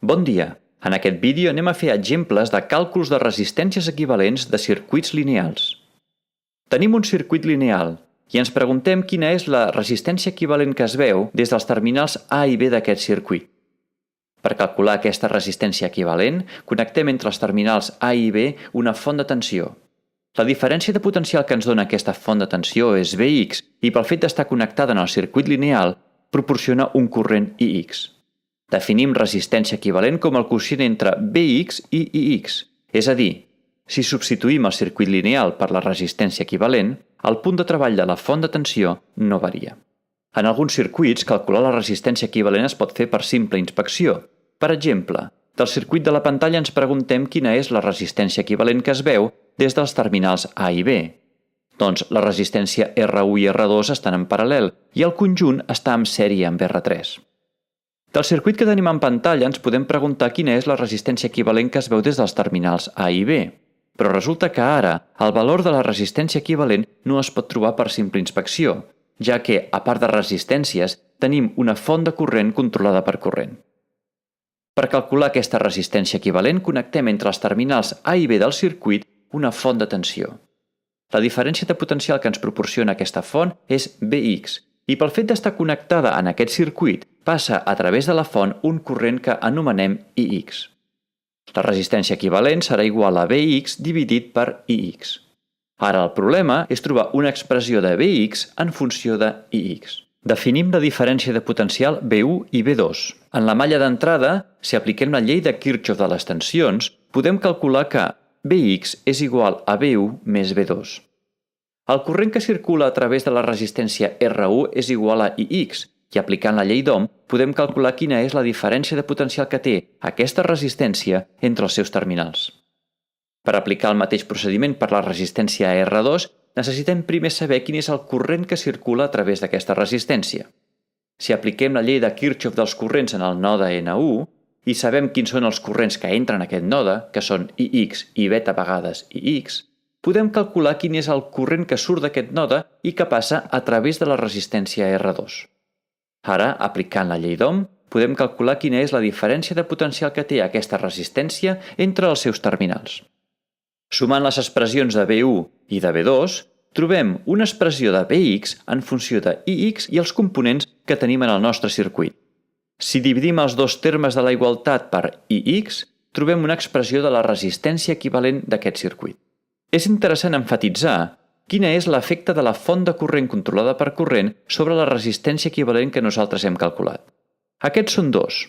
Bon dia! En aquest vídeo anem a fer exemples de càlculs de resistències equivalents de circuits lineals. Tenim un circuit lineal i ens preguntem quina és la resistència equivalent que es veu des dels terminals A i B d'aquest circuit. Per calcular aquesta resistència equivalent, connectem entre els terminals A i B una font de tensió. La diferència de potencial que ens dona aquesta font de tensió és Vx i pel fet d'estar connectada en el circuit lineal proporciona un corrent Ix. Definim resistència equivalent com el quocient entre Vx i Ix, és a dir, si substituïm el circuit lineal per la resistència equivalent, el punt de treball de la font de tensió no varia. En alguns circuits, calcular la resistència equivalent es pot fer per simple inspecció. Per exemple, del circuit de la pantalla ens preguntem quina és la resistència equivalent que es veu des dels terminals A i B. Doncs la resistència R1 i R2 estan en paral·lel i el conjunt està en sèrie amb R3. Del circuit que tenim en pantalla ens podem preguntar quina és la resistència equivalent que es veu des dels terminals A i B. Però resulta que ara el valor de la resistència equivalent no es pot trobar per simple inspecció, ja que, a part de resistències, tenim una font de corrent controlada per corrent. Per calcular aquesta resistència equivalent, connectem entre els terminals A i B del circuit una font de tensió. La diferència de potencial que ens proporciona aquesta font és Vx, i pel fet d'estar connectada en aquest circuit, passa a través de la font un corrent que anomenem Ix. La resistència equivalent serà igual a Vx dividit per Ix. Ara el problema és trobar una expressió de Vx en funció de Ix. Definim la diferència de potencial V1 i V2. En la malla d'entrada, si apliquem la llei de Kirchhoff de les tensions, podem calcular que Vx és igual a V1 més V2. El corrent que circula a través de la resistència R1 és igual a Ix, i aplicant la llei d'Ohm podem calcular quina és la diferència de potencial que té aquesta resistència entre els seus terminals. Per aplicar el mateix procediment per la resistència R2, necessitem primer saber quin és el corrent que circula a través d'aquesta resistència. Si apliquem la llei de Kirchhoff dels corrents en el node N1 i sabem quins són els corrents que entren en aquest node, que són Ix i beta vegades Ix, podem calcular quin és el corrent que surt d'aquest node i que passa a través de la resistència R2. Ara, aplicant la llei d'Ohm, podem calcular quina és la diferència de potencial que té aquesta resistència entre els seus terminals. Sumant les expressions de V1 i de V2, trobem una expressió de Vx en funció de Ix i els components que tenim en el nostre circuit. Si dividim els dos termes de la igualtat per Ix, trobem una expressió de la resistència equivalent d'aquest circuit. És interessant emfatitzar quina és l'efecte de la font de corrent controlada per corrent sobre la resistència equivalent que nosaltres hem calculat. Aquests són dos.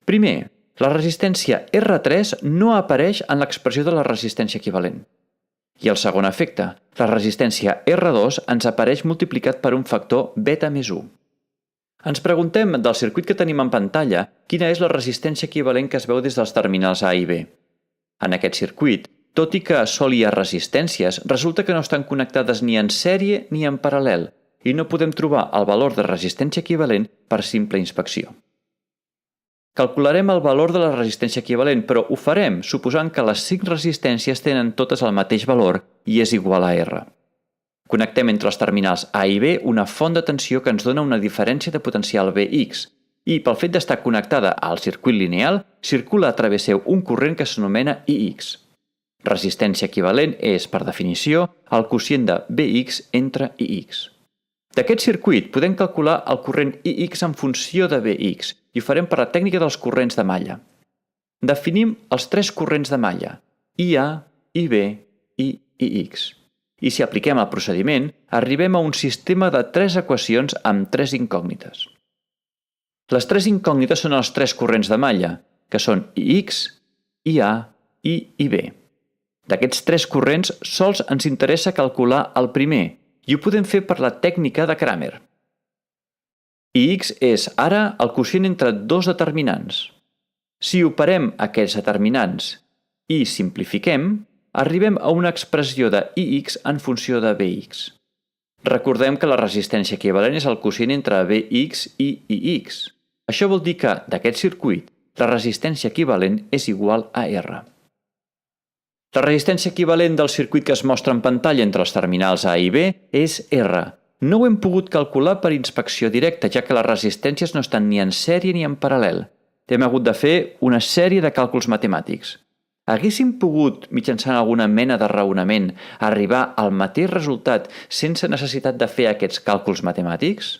Primer, la resistència R3 no apareix en l'expressió de la resistència equivalent. I el segon efecte, la resistència R2 ens apareix multiplicat per un factor beta més 1. Ens preguntem del circuit que tenim en pantalla quina és la resistència equivalent que es veu des dels terminals A i B. En aquest circuit, tot i que sol hi ha resistències, resulta que no estan connectades ni en sèrie ni en paral·lel i no podem trobar el valor de resistència equivalent per simple inspecció. Calcularem el valor de la resistència equivalent, però ho farem suposant que les 5 resistències tenen totes el mateix valor i és igual a R. Connectem entre els terminals A i B una font de tensió que ens dona una diferència de potencial Vx i, pel fet d'estar connectada al circuit lineal, circula a través seu un corrent que s'anomena Ix. Resistència equivalent és, per definició, el quocient de Vx entre Ix. D'aquest circuit podem calcular el corrent Ix en funció de Vx i ho farem per la tècnica dels corrents de malla. Definim els 3 corrents de malla, IA, IB i Ix. I si apliquem el procediment, arribem a un sistema de 3 equacions amb 3 incògnites. Les 3 incògnites són els 3 corrents de malla, que són Ix, IA i IB. D'aquests 3 corrents, sols ens interessa calcular el primer, i ho podem fer per la tècnica de Cramer. Ix és, ara, el quocient entre dos determinants. Si operem aquests determinants i simplifiquem, arribem a una expressió de Ix en funció de Vx. Recordem que la resistència equivalent és el quocient entre Vx i Ix. Això vol dir que, d'aquest circuit, la resistència equivalent és igual a R. La resistència equivalent del circuit que es mostra en pantalla entre els terminals A i B és R. No ho hem pogut calcular per inspecció directa, ja que les resistències no estan ni en sèrie ni en paral·lel. Hem hagut de fer una sèrie de càlculs matemàtics. Haguéssim pogut, mitjançant alguna mena de raonament, arribar al mateix resultat sense necessitat de fer aquests càlculs matemàtics?